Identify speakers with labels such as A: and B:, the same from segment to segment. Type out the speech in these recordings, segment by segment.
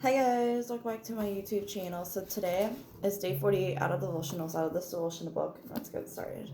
A: Hi guys, welcome back to my YouTube channel. So today is day 48 out of the devotionals, out of this devotional book. Let's get started.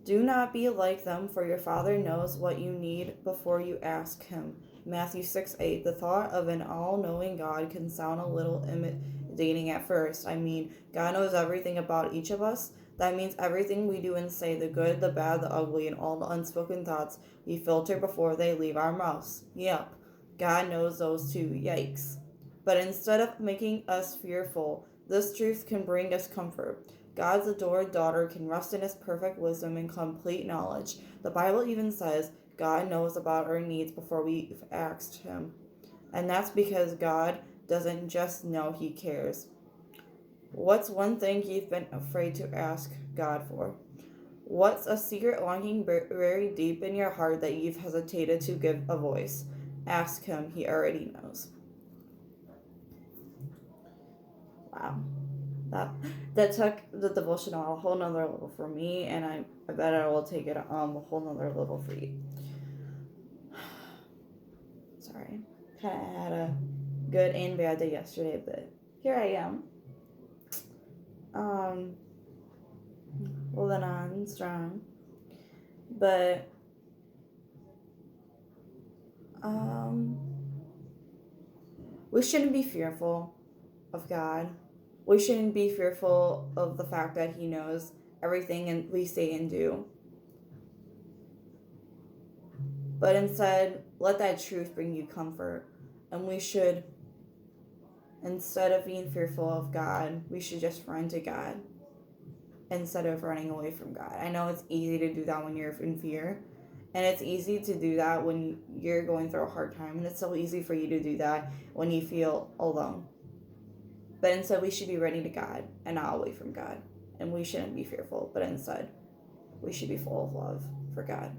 A: Do not be like them, for your Father knows what you need before you ask Him. Matthew 6:8. The thought of an all-knowing God can sound a little intimidating at first. God knows everything about each of us. That means everything we do and say, the good, the bad, the ugly, and all the unspoken thoughts we filter before they leave our mouths. Yep, God knows those too. Yikes. But instead of making us fearful, this truth can bring us comfort. God's adored daughter can rest in His perfect wisdom and complete knowledge. The Bible even says God knows about our needs before we've asked Him. And that's because God doesn't just know, He cares. What's one thing you've been afraid to ask God for? What's a secret longing buried deep in your heart that you've hesitated to give a voice? Ask Him, He already knows. Wow. That took the devotional a whole nother level for me, and I bet I will take it a whole nother level for you. Sorry. Kind of had a good and bad day yesterday, but here I am. Holding on strong. But we shouldn't be fearful of God. We shouldn't be fearful of the fact that He knows everything we say and do. But instead, let that truth bring you comfort. And we should, instead of being fearful of God, we should just run to God instead of running away from God. I know it's easy to do that when you're in fear. And it's easy to do that when you're going through a hard time. And it's so easy for you to do that when you feel alone. But instead, we should be running to God and not away from God. And we shouldn't be fearful, but instead, we should be full of love for God.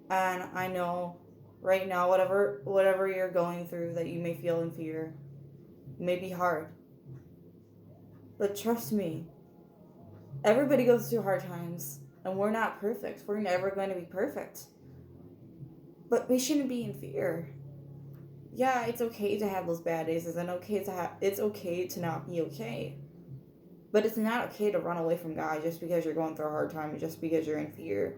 A: And I know right now, whatever you're going through that you may feel in fear, may be hard. But trust me, everybody goes through hard times, and we're not perfect. We're never going to be perfect. But we shouldn't be in fear. Yeah, it's okay to have those bad days, and it's okay to not be okay. But it's not okay to run away from God just because you're going through a hard time, just because you're in fear.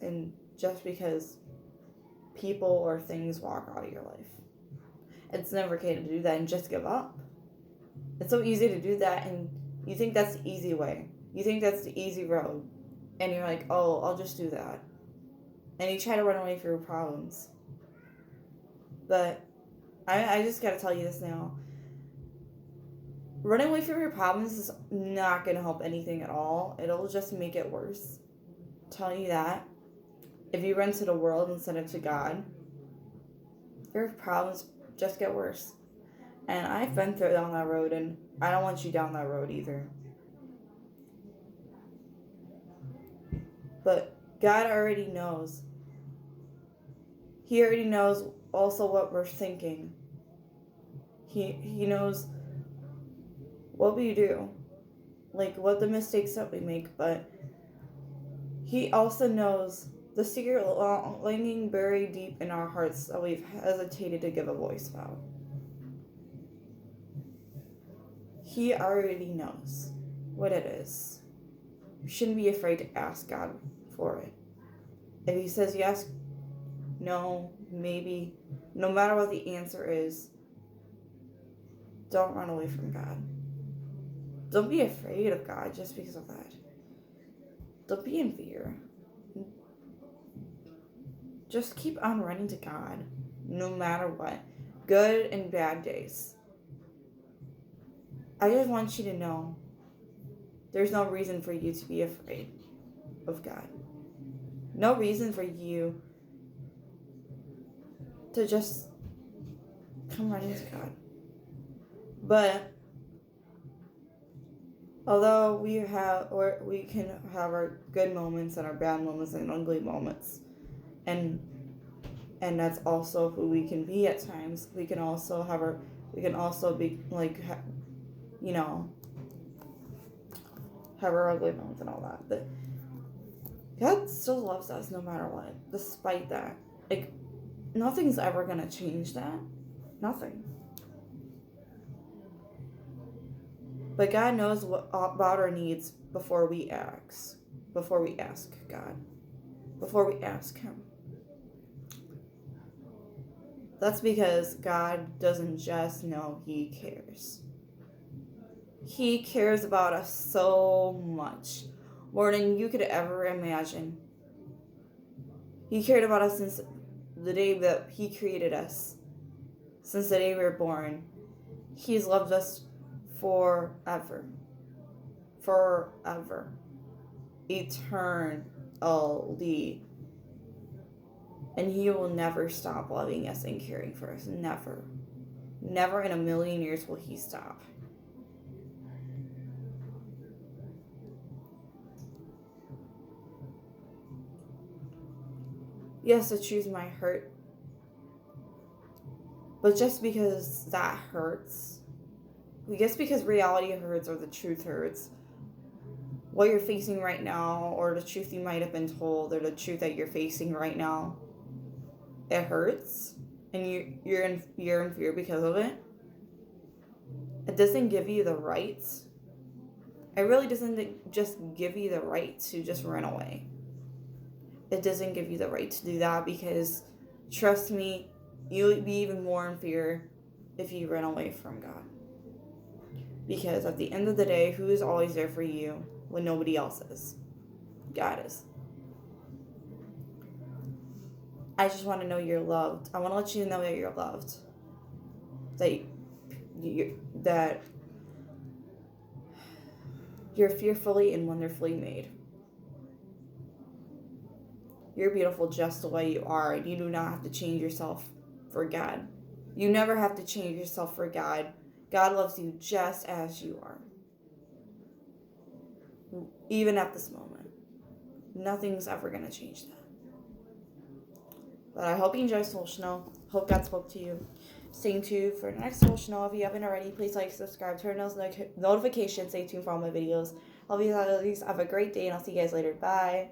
A: And just because people or things walk out of your life. It's never okay to do that and just give up. It's so easy to do that, and you think that's the easy way. You think that's the easy road. And you're like, oh, I'll just do that. And you try to run away from your problems. But I just gotta tell you this now. Running away from your problems is not gonna help anything at all. It'll just make it worse. I'm telling you that. If you run to the world instead of to God, your problems just get worse. And I've been down that road, and I don't want you down that road either. But God already knows. He already knows also what we're thinking. He knows what we do, like what the mistakes that we make, but He also knows the secret longing buried deep in our hearts that we've hesitated to give a voice about. He already knows what it is. You shouldn't be afraid to ask God for it. If He says yes, no, maybe, no matter what the answer is, don't run away from God. Don't be afraid of God just because of that. Don't be in fear. Just keep on running to God, no matter what, good and bad days. I just want you to know there's no reason for you to be afraid of God. No reason for you to just come running to God. But although we can have our good moments and our bad moments and ugly moments, and that's also who we can be at times. We can also be like, have our ugly moments and all that. But God still loves us no matter what, despite that. Like, nothing's ever going to change that. Nothing. But God knows about our needs before we ask. Before we ask God. Before we ask Him. That's because God doesn't just know, He cares. He cares about us so much. More than you could ever imagine. He cared about us since the day that He created us. Since the day we were born. He's loved us forever. Forever. Eternally. And He will never stop loving us and caring for us. Never. Never in a million years will He stop. Yes, the truth might hurt. But just because that hurts, I guess because reality hurts or the truth hurts, what you're facing right now, or the truth you might have been told, or the truth that you're facing right now, it hurts, and you're in fear because of it. It doesn't give you the right. It really doesn't just give you the right to just run away. It doesn't give you the right to do that, because trust me, you'll be even more in fear if you run away from God. Because at the end of the day, who is always there for you when nobody else is? God is. I just want to know you're loved. I want to let you know that you're loved. That you're fearfully and wonderfully made. You're beautiful just the way you are, and you do not have to change yourself for God. You never have to change yourself for God. God loves you just as you are. Even at this moment. Nothing's ever going to change that. But I hope you enjoyed this devotional. Hope God spoke to you. Stay tuned for the next devotional. If you haven't already, please like, subscribe, turn those notifications. Stay tuned for all my videos. Hope you guys have a great day, and I'll see you guys later. Bye.